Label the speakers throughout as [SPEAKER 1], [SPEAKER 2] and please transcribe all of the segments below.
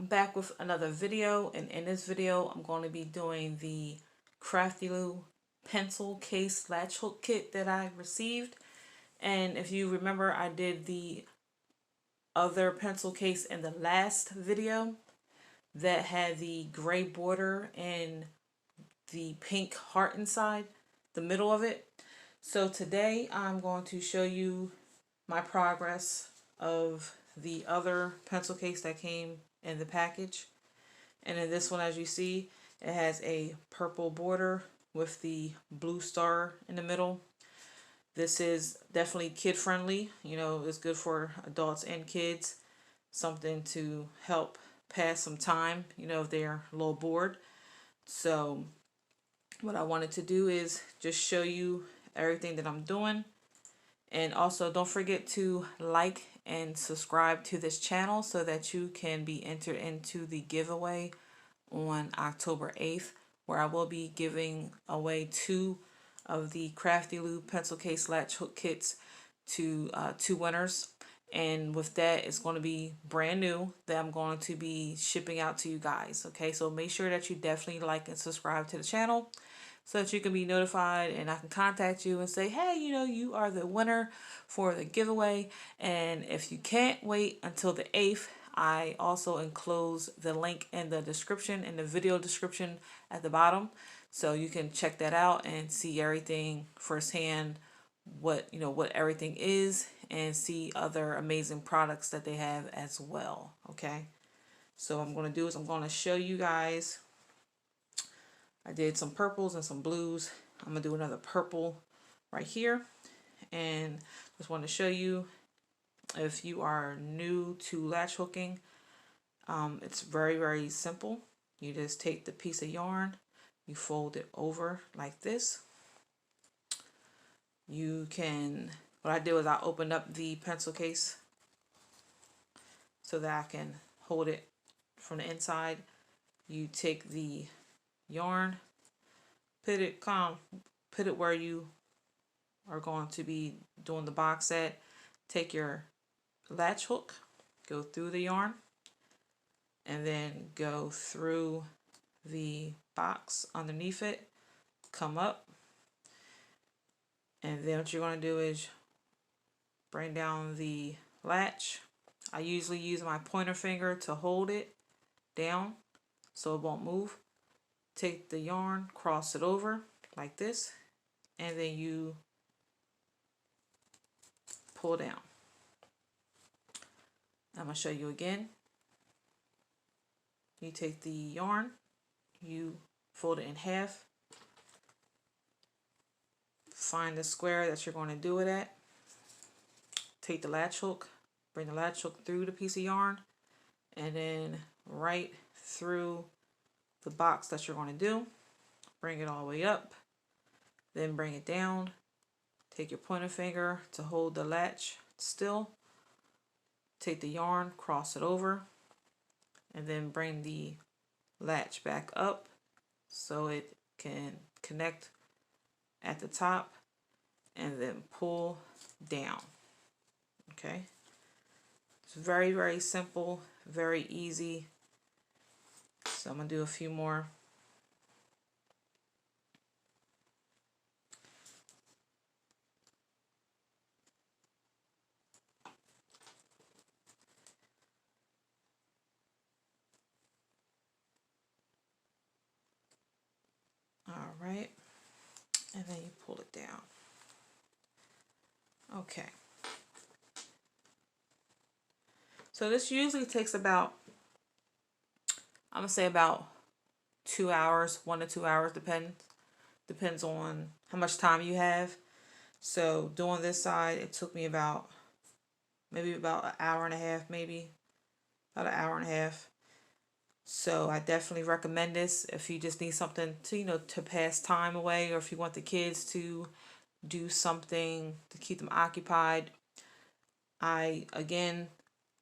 [SPEAKER 1] back with another video, and in this video I'm going to be doing the Crafty Lou pencil case latch hook kit that I received. And if you remember, I did the other pencil case in the last video that had the gray border and the pink heart inside the middle of it. So today I'm going to show you my progress of the other pencil case that came in the package. And in this one, as you see, it has a purple border with the blue star in the middle. This is definitely kid friendly. You know, it's good for adults and kids. Something to help pass some time, you know, if they're a little bored. So what I wanted to do is just show you everything that I'm doing. And also don't forget to like and subscribe to this channel so that you can be entered into the giveaway on October 8th, where I will be giving away 2 of the Crafty Lou pencil case latch hook kits to 2 winners. And with that, it's going to be brand new that I'm going to be shipping out to you guys. Okay, so make sure that you definitely like and subscribe to the channel so that you can be notified and I can contact you and say, hey, you know, you are the winner for the giveaway. And if you can't wait until the 8th, I also enclose the link in the description, in the video description at the bottom. So you can check that out and see everything firsthand, what everything is, and see other amazing products that they have as well. Okay, so what I'm going to do is I'm going to show you guys. I did some purples and some blues. I'm going to do another purple right here. And just want to show you, if you are new to latch hooking, it's very, very simple. You just take the piece of yarn, you fold it over like this. What I did was I opened up the pencil case so that I can hold it from the inside. You take the yarn, put it where you are going to be doing the box at. Take your latch hook, go through the yarn, and then go through the box underneath it, come up, and then what you're going to do is bring down the latch. I usually use my pointer finger to hold it down so it won't move. Take the yarn, cross it over like this, and then you pull down. I'm going to show you again. You take the yarn, you fold it in half, find the square that you're going to do it at, take the latch hook, bring the latch hook through the piece of yarn, and then right through the box that you're going to do. Bring it all the way up, then bring it down. Take your pointer finger to hold the latch still. Take the yarn, cross it over, and then bring the latch back up so it can connect at the top, and then pull down. Okay, it's very, very simple, very easy. So I'm going to do a few more. All right, and then you pull it down. Okay. So this usually takes about, I'm going to say about 2 hours, 1 to 2 hours, depends on how much time you have. So doing this side, it took me about maybe about an hour and a half, maybe about an hour and a half. So I definitely recommend this if you just need something to, to pass time away, or if you want the kids to do something to keep them occupied. I, again,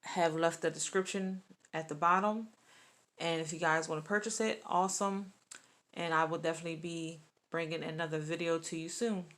[SPEAKER 1] have left the description at the bottom. And if you guys want to purchase it, awesome. And I will definitely be bringing another video to you soon.